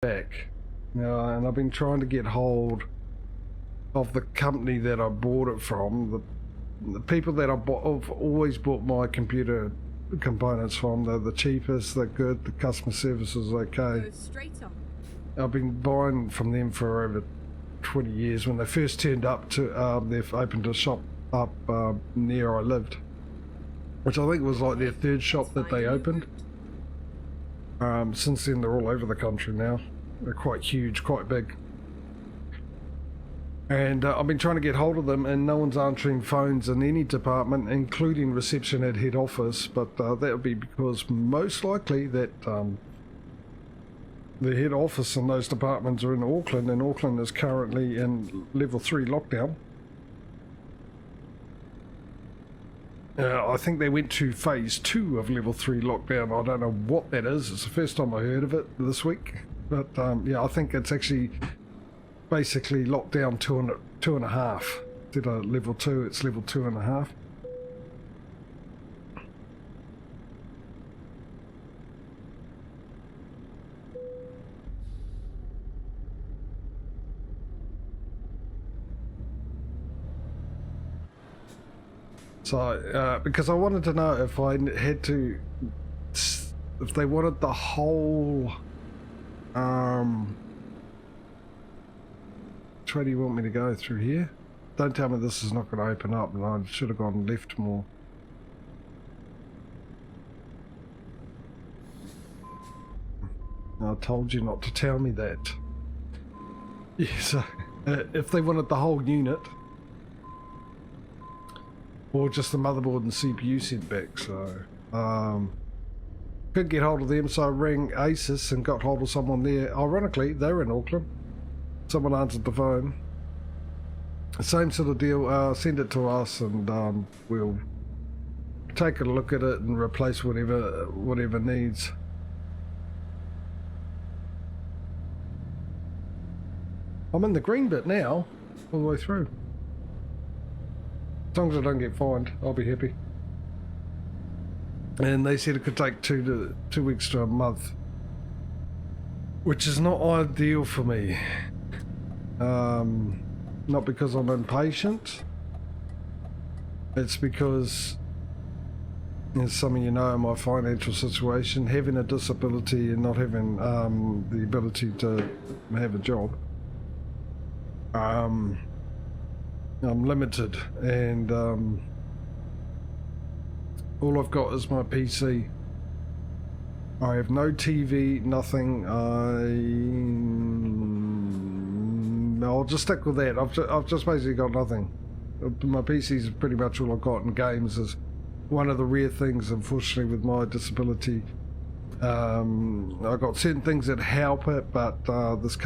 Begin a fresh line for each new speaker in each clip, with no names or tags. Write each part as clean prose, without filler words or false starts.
back. And I've been trying to get hold of the company that I bought it from. The people that I've always bought my computer components from. They're the cheapest, they're good, the customer service is okay.
Go straight on.
I've been buying from them for over 20 years. When they first turned up to, they've opened a shop up near I lived, which I think was like their third shop that they opened. Since then they're all over the country now. They're quite huge, quite big. And I've been trying to get hold of them and no one's answering phones in any department, including reception at head office, but that would be because most likely that the head office and those departments are in Auckland, and Auckland is currently in level 3 lockdown. I think they went to phase 2 of level 3 lockdown. I don't know what that is. It's the first time I heard of it this week. But yeah, I think it's actually basically lockdown 2.5. Instead of level 2, it's level 2.5. So, because I wanted to know if I had to, if they wanted the whole, which way do you want me to go, through here? Don't tell me this is not going to open up and I should have gone left more. I told you not to tell me that. Yeah, so, if they wanted the whole unit, or just the motherboard and CPU sent back, so couldn't get hold of them, so I rang Asus and got hold of someone there. Ironically, they were in Auckland. Someone answered the phone. Same sort of deal, send it to us and we'll take a look at it and replace whatever needs. I'm in the green bit now, all the way through. As long as I don't get fined, I'll be happy. And they said it could take 2 weeks to a month, which is not ideal for me. Not because I'm impatient. It's because, as some of you know, my financial situation, having a disability and not having the ability to have a job. I'm limited, and all I've got is my PC. I have no TV, nothing. I'll just stick with that. I've just basically got nothing. My PC is pretty much all I've got, and games is one of the rare things, unfortunately, with my disability. I've got certain things that help it, but this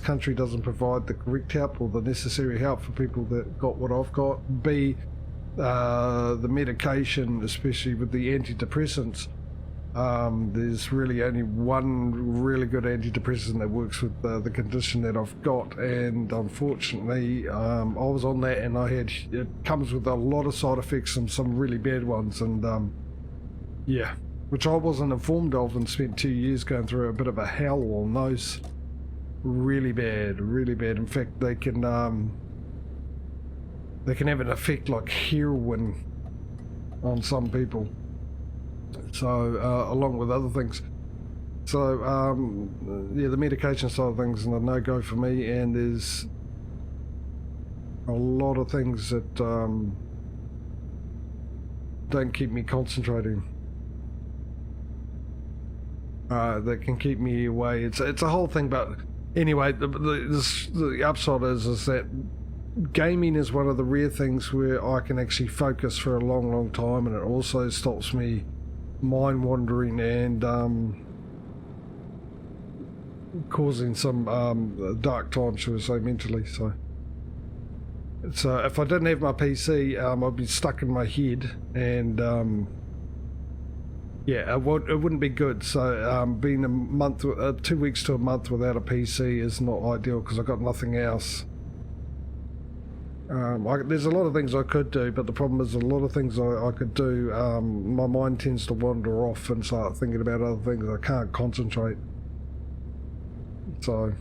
country doesn't provide the correct help or the necessary help for people that got what I've got. B, the medication, especially with the antidepressants, there's really only one really good antidepressant that works with the condition that I've got, and unfortunately I was on that, and it comes with a lot of side effects and some really bad ones, and yeah, which I wasn't informed of, and spent 2 years going through a bit of a hell on those. Really bad, really bad. In fact, they can have an effect like heroin on some people. So, along with other things. So, yeah, the medication side of things is a no-go for me, and there's a lot of things that don't keep me concentrating. That can keep me away. It's a whole thing, but anyway, the upside is that gaming is one of the rare things where I can actually focus for a long time, and it also stops me mind wandering and causing some dark times, shall we say, mentally. So if I didn't have my PC, I'd be stuck in my head, and yeah, it wouldn't be good. So being a month, 2 weeks to a month without a PC is not ideal, because I've got nothing else. There's a lot of things I could do, but the problem is a lot of things I could do, my mind tends to wander off and start thinking about other things. I can't concentrate. So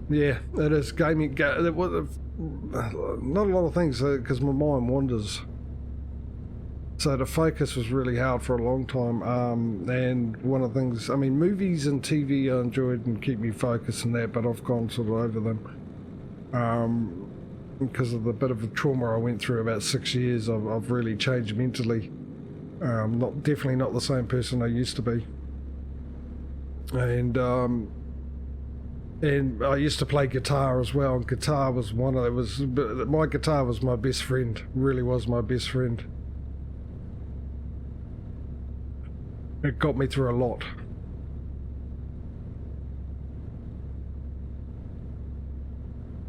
yeah, it is gaming. Not a lot of things because my mind wanders. So the focus was really hard for a long time. And one of the things, I mean, movies and TV I enjoyed and keep me focused on that, but I've gone sort of over them. Because of the bit of a trauma I went through about 6 years, I've really changed mentally. Definitely not the same person I used to be. And I used to play guitar as well. And guitar was my guitar was my best friend. Really was my best friend. It got me through a lot.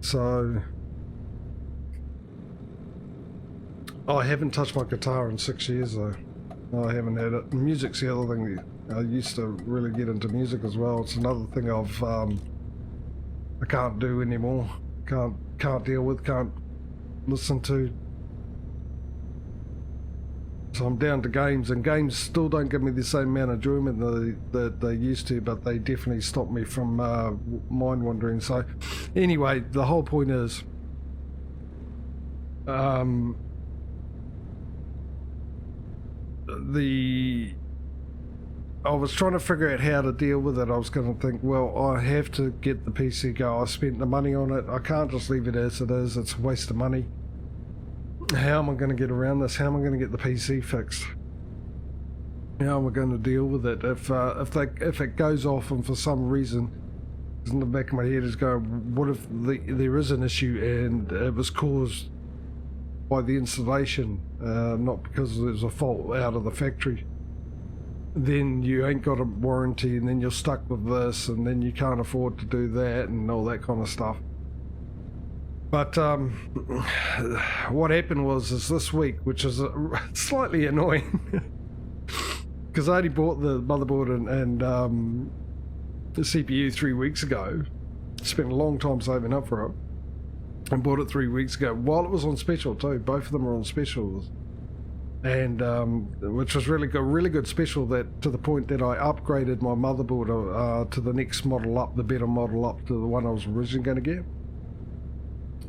So I haven't touched my guitar in 6 years though. I haven't had it. Music's the other thing. I used to really get into music as well. It's another thing I can't do anymore. Can't deal with, can't listen to. So I'm down to games, and games still don't give me the same amount of enjoyment that they used to, but they definitely stop me from mind wandering. So anyway, the whole point is I was trying to figure out how to deal with it. I was going to think, well, I have to get the PC go. I spent the money on it. I can't just leave it as it is. It's a waste of money. How am I going to get around this? How am I going to get the PC fixed? How am I going to deal with it? If it goes off and for some reason, in the back of my head is going, what if there is an issue and it was caused by the installation, not because there's a fault out of the factory? Then you ain't got a warranty, and then you're stuck with this, and then you can't afford to do that and all that kind of stuff. But what happened was this week, which is slightly annoying, because I only bought the motherboard and the CPU 3 weeks ago. Spent a long time saving up for it, and bought it 3 weeks ago while it was on special too. Both of them were on specials, and which was really good special, that to the point that I upgraded my motherboard to the next model up, the better model up to the one I was originally going to get.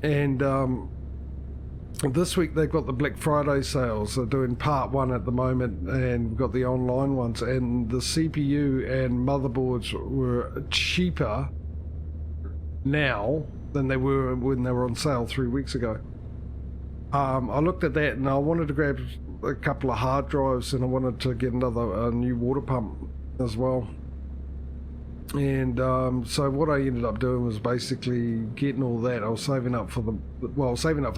And this week they've got the Black Friday sales. They're doing part 1 at the moment, and we've got the online ones, and the CPU and motherboards were cheaper now than they were when they were on sale 3 weeks ago. I looked at that and I wanted to grab a couple of hard drives, and I wanted to get a new water pump as well. And so what I ended up doing was basically getting all that. I was saving up for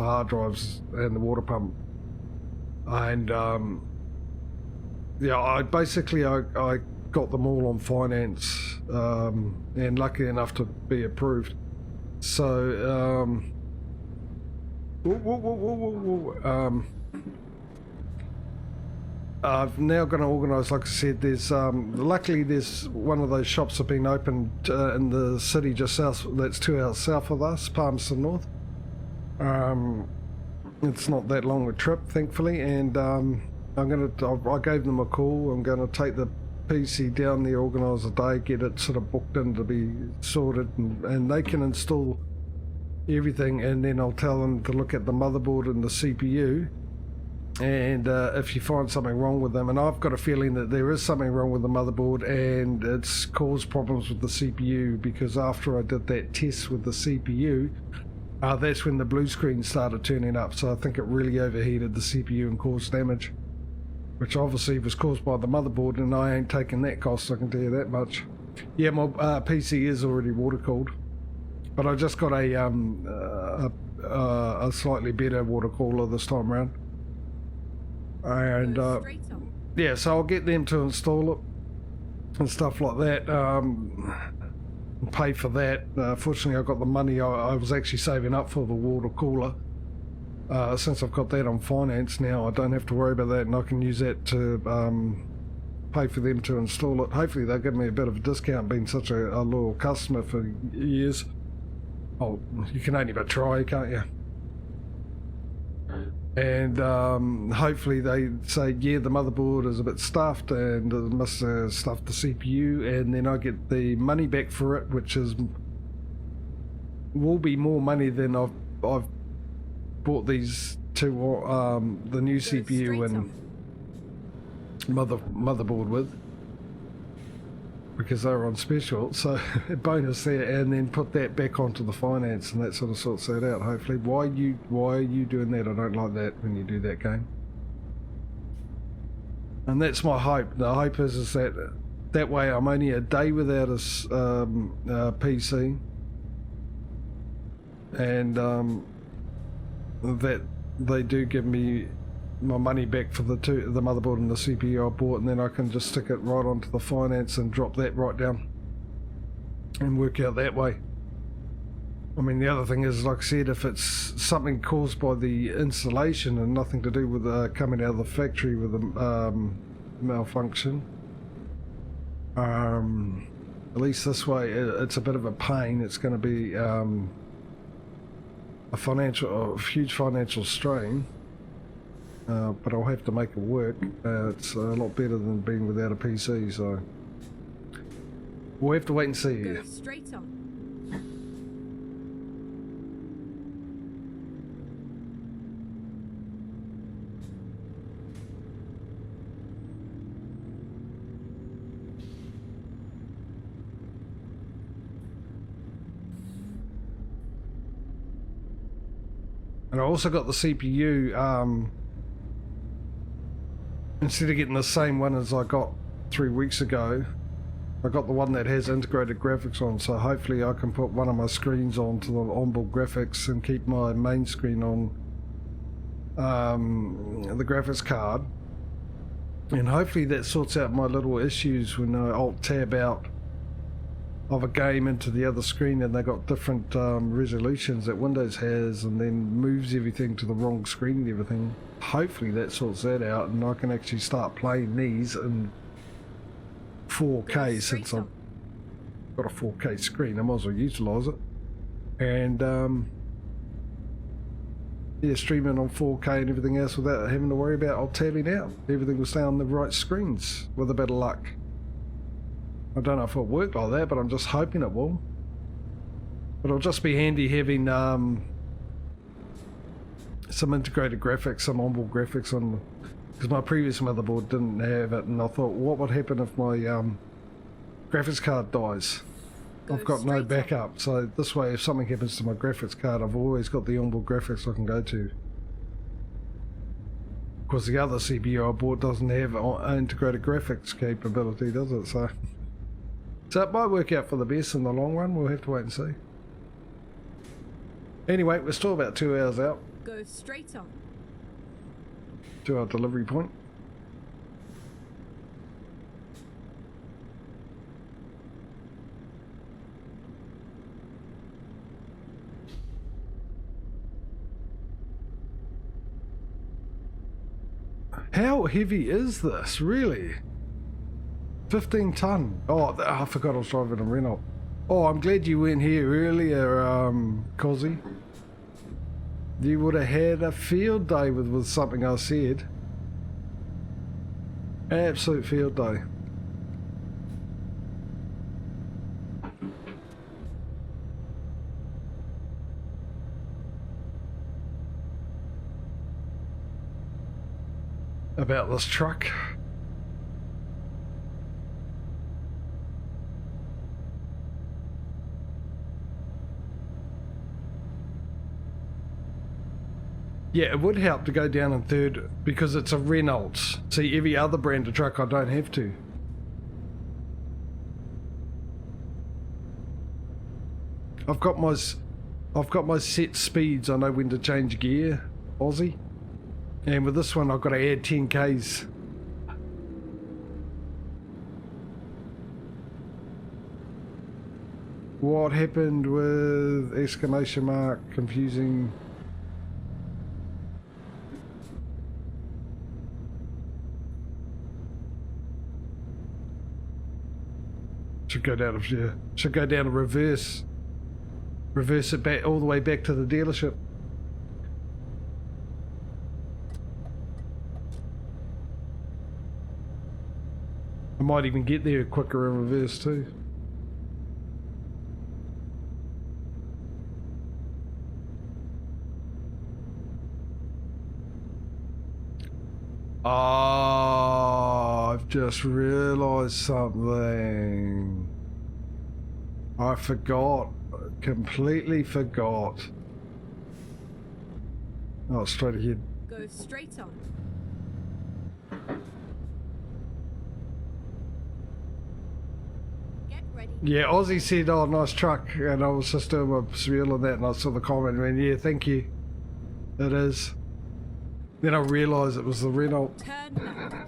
hard drives and the water pump. And yeah, I got them all on finance, and lucky enough to be approved. So I've now going to organise, like I said, luckily there's one of those shops have been opened in the city just south, that's 2 hours south of us, Palmerston North. It's not that long a trip, thankfully, and I gave them a call. I'm going to take the PC down there, organise a day, get it sort of booked in to be sorted, and they can install everything, and then I'll tell them to look at the motherboard and the CPU. And if you find something wrong with them, and I've got a feeling that there is something wrong with the motherboard and it's caused problems with the CPU, because after I did that test with the CPU, that's when the blue screen started turning up. So I think it really overheated the CPU and caused damage, which obviously was caused by the motherboard, and I ain't taking that cost, I can tell you that much. Yeah, my PC is already water cooled, but I just got a slightly better water cooler this time around. And yeah, so I'll get them to install it and stuff like that, pay for that. Fortunately I got the money. I was actually saving up for the water cooler. Since I've got that on finance now, I don't have to worry about that, and I can use that to pay for them to install it. Hopefully they'll give me a bit of a discount, being such a loyal customer for years. Oh, you can only but try, can't you? And hopefully they say, yeah, the motherboard is a bit stuffed and it must have stuffed the CPU, and then I get the money back for it, which will be more money than I've bought these two, the new CPU and motherboard with, because they were on special. So bonus there, and then put that back onto the finance, and that sort of sorts that out. Hopefully, why are you doing that? I don't like that when you do that, game. And that's my hope. The hope is that way I'm only a day without a PC, and that they do give me my money back for the motherboard and the CPU I bought, and then I can just stick it right onto the finance and drop that right down and work out that way. I mean, the other thing is, like I said, if it's something caused by the installation and nothing to do with coming out of the factory with a malfunction, at least this way it's a bit of a pain. It's going to be a huge financial strain. But I'll have to make it work. It's a lot better than being without a PC, so we'll have to wait and see.
Go straight on.
And I also got the CPU. Instead of getting the same one as I got 3 weeks ago, I got the one that has integrated graphics on, so hopefully I can put one of my screens onto the onboard graphics and keep my main screen on the graphics card. And hopefully that sorts out my little issues when I alt-tab out of a game into the other screen and they got different resolutions that Windows has, and then moves everything to the wrong screen and everything. Hopefully that sorts that out and I can actually start playing these in 4K, since I've got a 4K screen. I might as well utilise it. And yeah, streaming on 4K and everything else without having to worry about alt-tabbing out. Everything will stay on the right screens with a bit of luck. I don't know if it'll work like that, but I'm just hoping it will. But it'll just be handy having some integrated graphics, some onboard graphics on, because my previous motherboard didn't have it, and I thought, what would happen if my graphics card dies? I've got no backup, so this way if something happens to my graphics card, I've always got the onboard graphics I can go to. Because the other CPU I bought doesn't have integrated graphics capability, does it? So it might work out for the best in the long run. We'll have to wait and see. Anyway, we're still about 2 hours out
Go straight on.
to our delivery point. How heavy is this, really? 15 ton. Oh, I forgot I was driving a Renault. Oh, I'm glad you weren't here earlier, Cozzy. You would have had a field day with something I said. Absolute field day. About this truck. Yeah, it would help to go down in third because it's a Renault. See, every other brand of truck I don't have to. I've got my set speeds. I know when to change gear, Aussie. And with this one I've got to add 10 Ks. What happened with exclamation mark confusing? Should go down to reverse it back all the way back to the dealership. I might even get there quicker in reverse too. Oh, I've just realised something. I forgot. Completely forgot. Oh, straight ahead.
Go straight on. Get ready.
Yeah, Ozzy said, oh, nice truck. And I was just doing my spiel on that and I saw the comment and went, yeah, thank you. It is. Then I realised it was the Renault.
Turn left.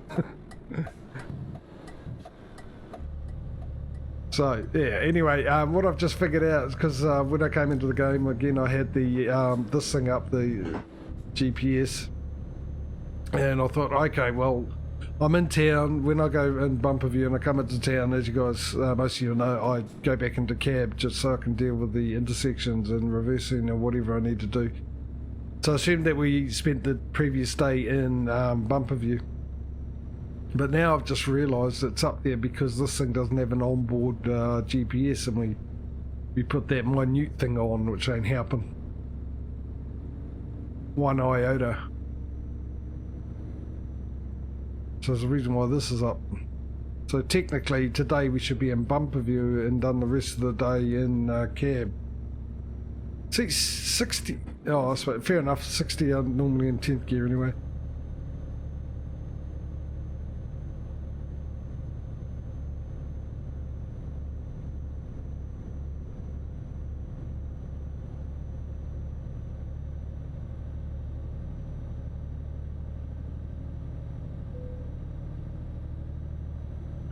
So, yeah, anyway, what I've just figured out is because when I came into the game again, I had the this thing up, the GPS. And I thought, okay, well, I'm in town. When I go in bumper view and I come into town, as you guys, most of you know, I go back into cab just so I can deal with the intersections and reversing or whatever I need to do. So I assumed that we spent the previous day in bumper view. But now I've just realised it's up there because this thing doesn't have an onboard GPS and we put that minute thing on, which ain't helping. One iota. So there's a reason why this is up. So technically today we should be in bumper view and done the rest of the day in cab. See, 60, oh, I suppose, fair enough, 60 are normally in 10th gear anyway.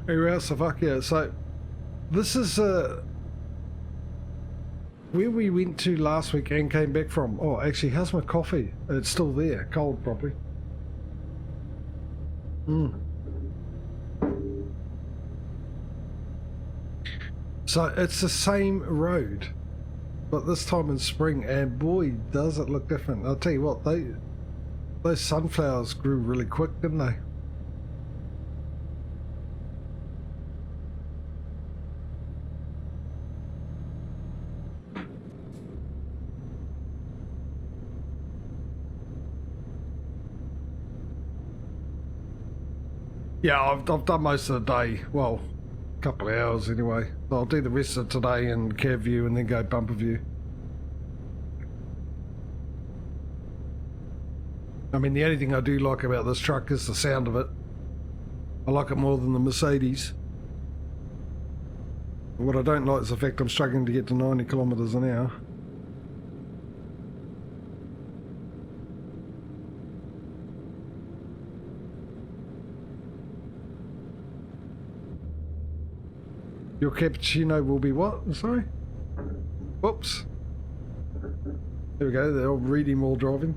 Where else the fuck, yeah, so this is where we went to last week and came back from. Oh, actually, how's my coffee? It's still there, cold probably. So it's the same road, but this time in spring, and boy, does it look different. I'll tell you what, those sunflowers grew really quick, didn't they? Yeah, I've done most of the day. Well, a couple of hours anyway. So I'll do the rest of today in cab view and then go bumper view. I mean, the only thing I do like about this truck is the sound of it. I like it more than the Mercedes. What I don't like is the fact I'm struggling to get to 90 kilometres an hour. Your cappuccino will be what? Sorry? Whoops. There we go, they're all reading while driving.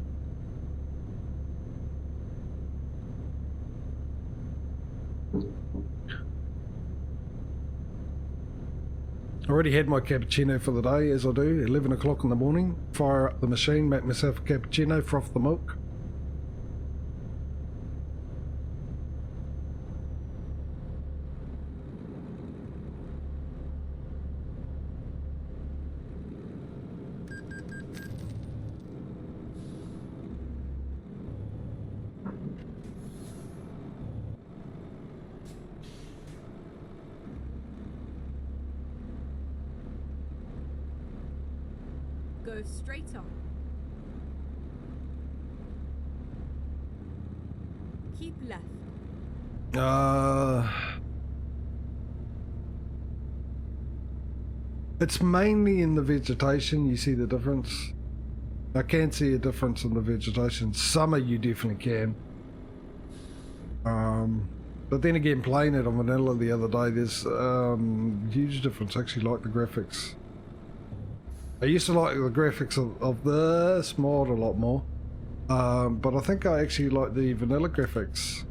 I already had my cappuccino for the day, as I do, 11 o'clock in the morning. Fire up the machine, make myself a cappuccino, froth the milk.
Go straight on. Keep left.
It's mainly in the vegetation, you see the difference. I can see a difference in the vegetation. Summer you definitely can. But then again, playing it on vanilla the other day, there's huge difference. I actually like the graphics. I used to like the graphics of this mod a lot more, but I think I actually like the vanilla graphics.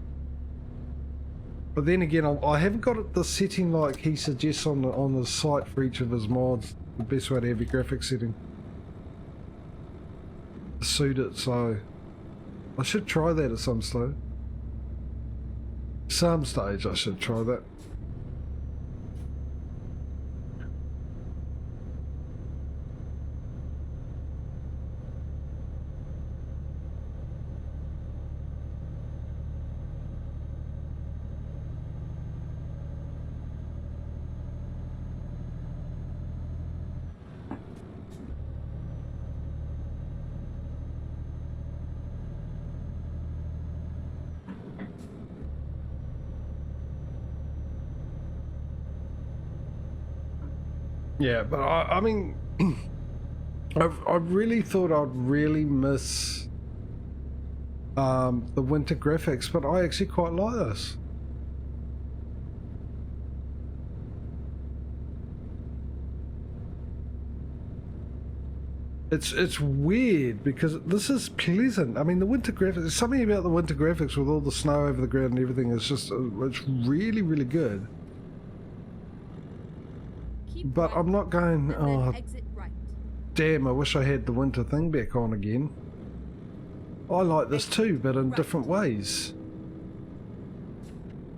But then again, I haven't got it the setting like he suggests on the site for each of his mods. The best way to have your graphics setting to suit it. So I should try that at some stage. I should try that. Yeah, but I mean, I really thought I'd really miss the winter graphics, but I actually quite like this. It's weird because this is pleasant. I mean, the winter graphics, there's something about the winter graphics with all the snow over the ground and everything is just, it's really, really good.
Keep
But
right,
I'm not going,
and then
oh,
exit right.
damn, I wish I had the winter thing back on again. I like this too, but in different ways.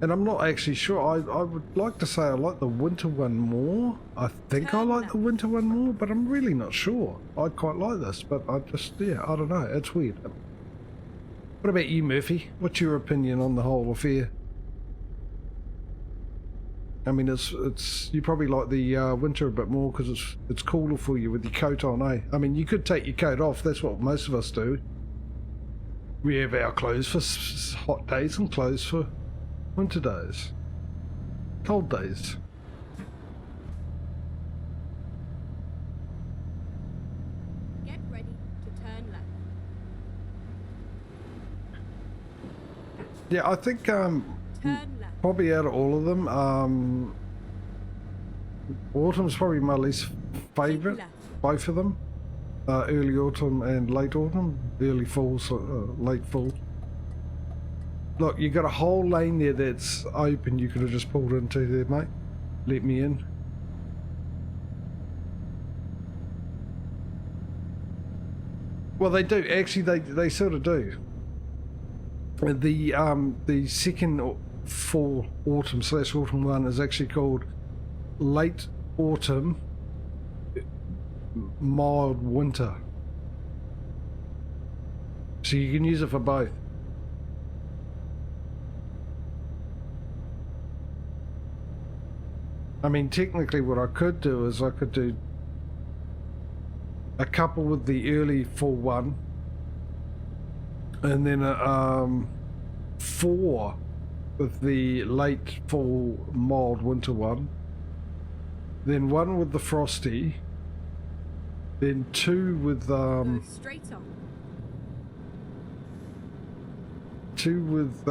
And I'm not actually sure. I would like to say I like the winter one more. I think I like the winter one more, but I'm really not sure. I quite like this, but I just, yeah, I don't know. It's weird. What about you, Murphy? What's your opinion on the whole affair? I mean, it's you probably like the winter a bit more because it's cooler for you with your coat on, eh? I mean, you could take your coat off. That's what most of us do. We have our clothes for hot days and clothes for winter days. Cold days.
Get ready to turn left.
Yeah, I think
Turn left.
probably out of all of them, autumn's probably my least favourite. Both of them. Early autumn and late autumn. Early fall, so, late fall. Look, you got a whole lane there that's open you could have just pulled into there, mate. Let me in. Well, they do. Actually, they sort of do. The second fall autumn / autumn one is actually called late autumn mild winter. So you can use it for both. I mean, technically what I could do is I could do a couple with the early fall one and then a 4 with the late fall mild winter one, then 1 with the frosty, then 2 with
Go straight on.
2 with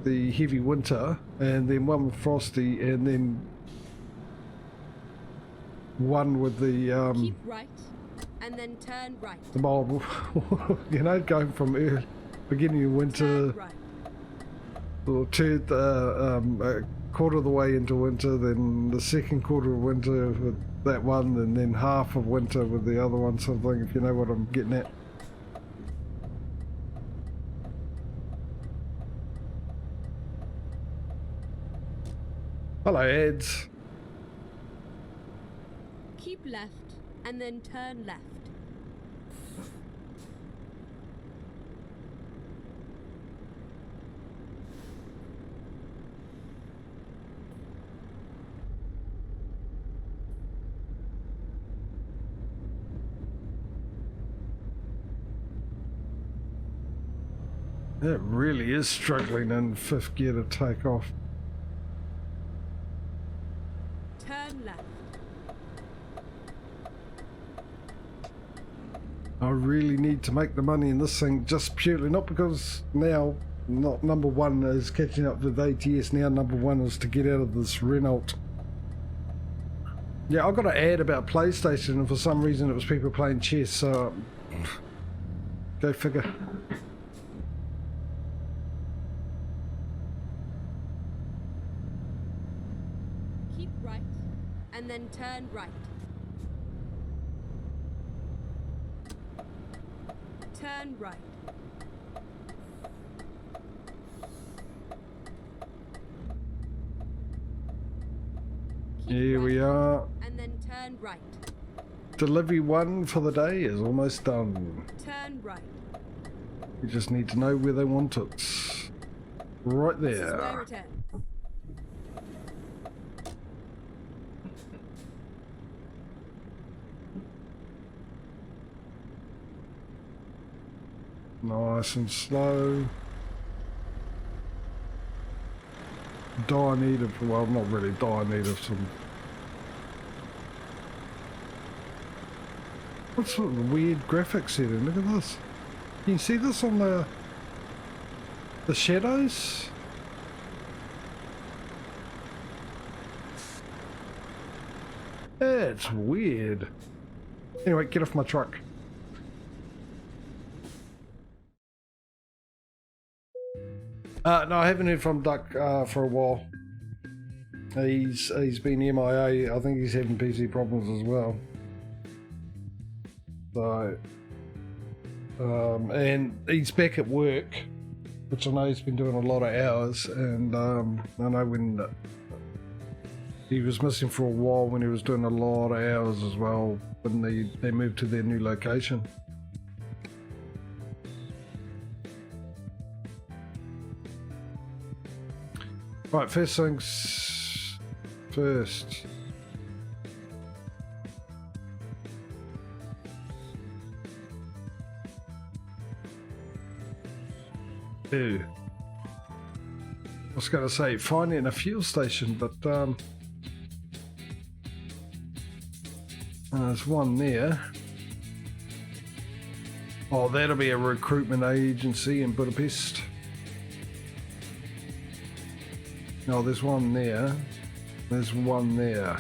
the heavy winter, and then 1 with frosty, and then 1 with the
Keep right, and then turn right.
the mild, you know, going from early, beginning of winter,
Turn right.
or a quarter of the way into winter, then the second quarter of winter with that one, and then half of winter with the other one, something, if you know what I'm getting at. Hello, Eds.
Keep left, and then turn left.
It really is struggling in 5th gear to take off.
Turn left.
I really need to make the money in this thing just purely, not because now not number 1 is catching up with ATS, now number 1 is to get out of this Renault. Yeah, I got an ad about PlayStation and for some reason it was people playing chess, so go figure.
Keep right, and then turn right. Turn right. Keep
Here
right,
we are.
and then turn right.
Delivery 1 for the day is almost done.
Turn right.
You just need to know where they want it. Right
This is where
there.
it ends.
Nice and slow. Die need of, well, not really die need of some What sort of weird graphics here? Look at this. Can you see this on the shadows? It's weird. Anyway, get off my truck. No, I haven't heard from Duck for a while. He's been MIA. I think he's having PC problems as well. So, and he's back at work, which I know he's been doing a lot of hours. And I know when he was missing for a while when he was doing a lot of hours as well when they moved to their new location. Right, first things first. Ew. I was going to say finding a fuel station, but there's one there. Oh, that'll be a recruitment agency in Budapest. No, there's one there. There's one there.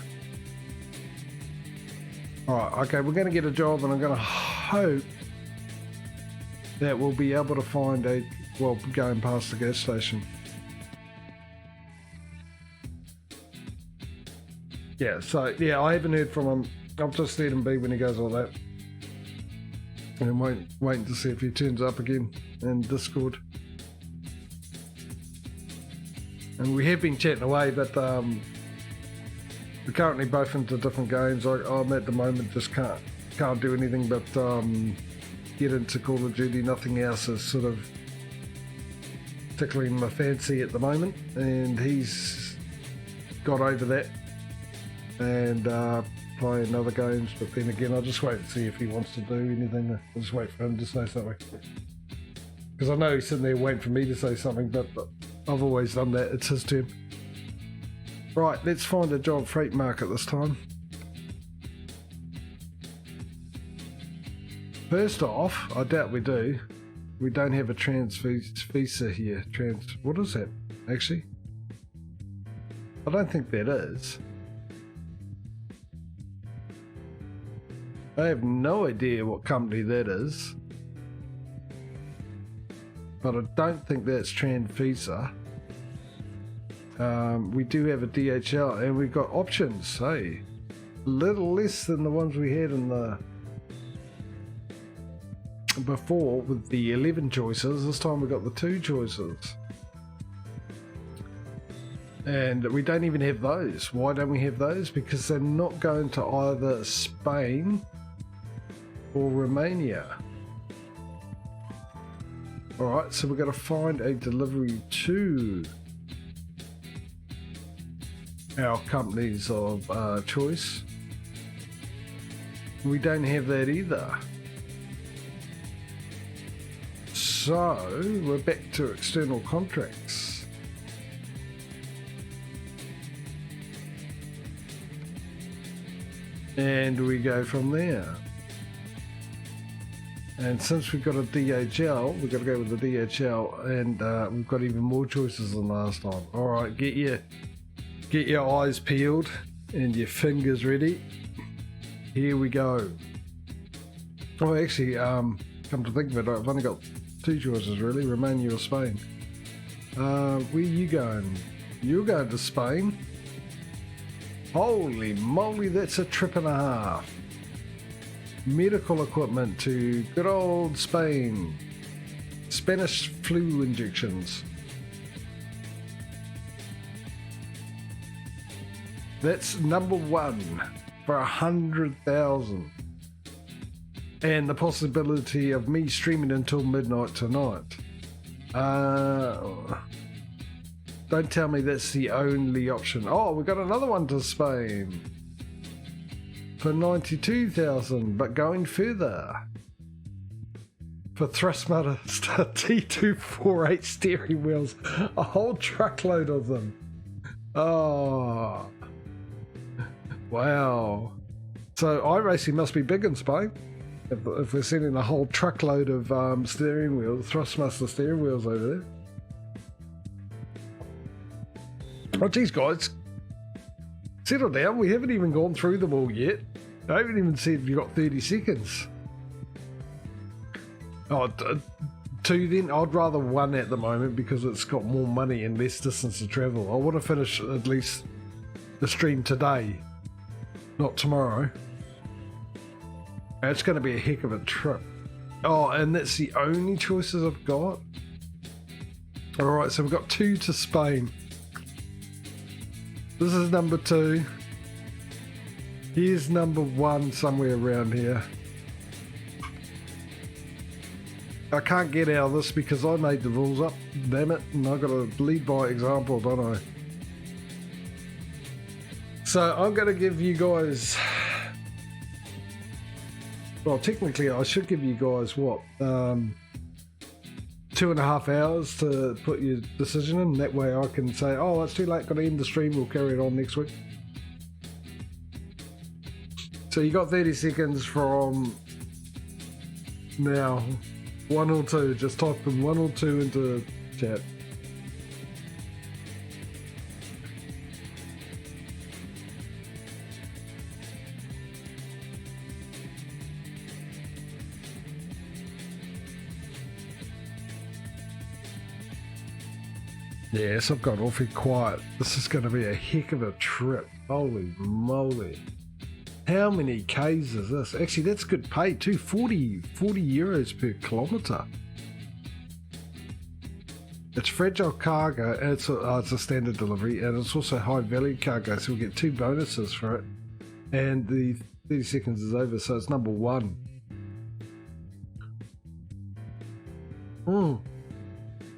Alright, okay, we're going to get a job and I'm going to hope that we'll be able to find a, well, going past the gas station. Yeah, so, yeah, I haven't heard from him. I'll just let him be when he goes all that. And waiting to see if he turns up again in Discord. And we have been chatting away, but we're currently both into different games. I'm at the moment just can't do anything but get into Call of Duty. Nothing else is sort of tickling my fancy at the moment, and he's got over that and playing other games. But then again, I'll just wait and see if he wants to do anything. I'll just wait for him to say something, because I know he's sitting there waiting for me to say something, but I've always done that. It's his turn. Right, let's find a job freight market this time. First off, I doubt we do. We don't have a trans visa here. What is that, actually? I don't think that is. I have no idea what company that is. But I don't think that's Transvisa. We do have a DHL, and we've got options, hey. A little less than the ones we had in the before with the 11 choices. This time we got the 2 choices. And we don't even have those. Why don't we have those? Because they're not going to either Spain or Romania. Alright, so we're going to find a delivery to our companies of choice. We don't have that either. So we're back to external contracts. And we go from there. And since we've got a DHL, we've got to go with the DHL, and we've got even more choices than last time. All right, get your eyes peeled and your fingers ready. Here we go. Oh, actually, come to think of it, I've only got 2 choices really: Romania or Spain. Where are you going? You're going to Spain. Holy moly, that's a trip and a half. Medical equipment to good old Spain. Spanish flu injections. That's number 1 for 100,000. And the possibility of me streaming until midnight tonight. Don't tell me that's the only option. Oh, we've got another one to Spain. For 92,000, but going further. For Thrustmaster T248 steering wheels. A whole truckload of them. Oh. Wow. So iRacing must be big in Spain. If we're sending a whole truckload of steering wheels, thrustmaster steering wheels over there. Oh, geez, guys. Settle down. We haven't even gone through them all yet. I haven't even said you've got 30 seconds. Oh, two then? I'd rather one at the moment because it's got more money and less distance to travel. I want to finish at least the stream today, not tomorrow. It's going to be a heck of a trip. Oh, and that's the only choices I've got? Alright, so we've got 2 to Spain. This is number 2. Here's number 1 somewhere around here. I can't get out of this because I made the rules up, damn it, and I've got to lead by example, don't I? So I'm going to give you guys, well, technically I should give you guys what, 2.5 hours to put your decision in. That way I can say, oh, it's too late, got to end the stream, we'll carry it on next week. So you got 30 seconds from now. 1 or 2, just type in 1 or 2 into chat. Yes, I've got awfully quiet. This is going to be a heck of a trip. Holy moly. How many Ks is this? Actually, that's good pay too. 40 euros per kilometre. It's fragile cargo, and it's a standard delivery, and it's also high value cargo, so we'll get 2 bonuses for it. And the 30 seconds is over, so it's number 1.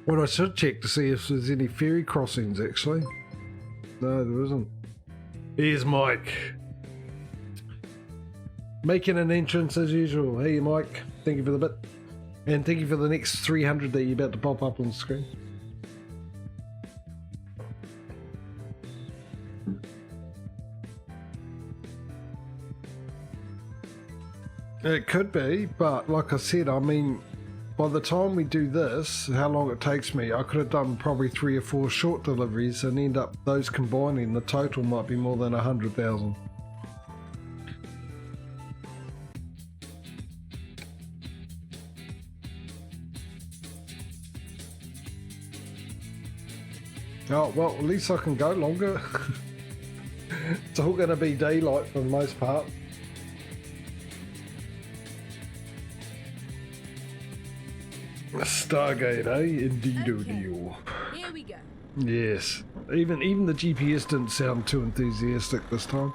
What I should check to see if there's any ferry crossings, actually. No, there isn't. Here's Mike. Making an entrance as usual. Hey Mike, thank you for the bit. And thank you for the next 300 that you're about to pop up on the screen. It could be, but like I said, I mean, by the time we do this, how long it takes me, I could have done probably 3 or 4 short deliveries and end up those combining, the total might be more than 100,000. Oh, well, at least I can go longer. It's all going to be daylight for the most part. Stargate, eh? Indeed-o-deal.
Here we go.
Yes. Even the GPS didn't sound too enthusiastic this time.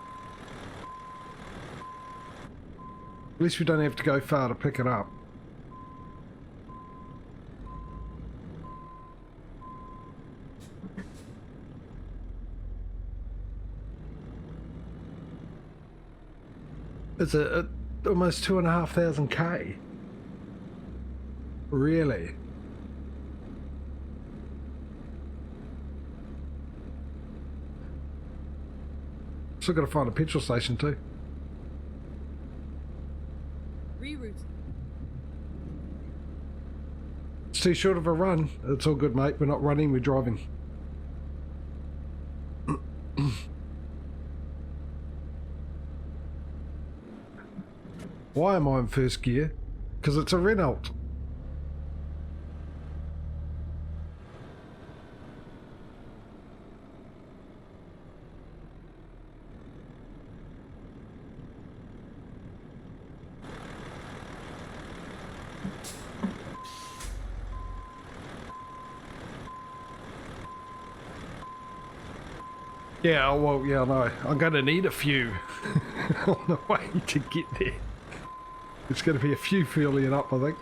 At least we don't have to go far to pick it up. It's almost 2,500 K. Really? Still got to find a petrol station too.
Rerouting.
It's too short of a run. It's all good, mate. We're not running, we're driving. Why am I in first gear? Because it's a Renault. Yeah, well, yeah, no. I'm going to need a few on the way to get there. It's going to be a few fueling up, I think.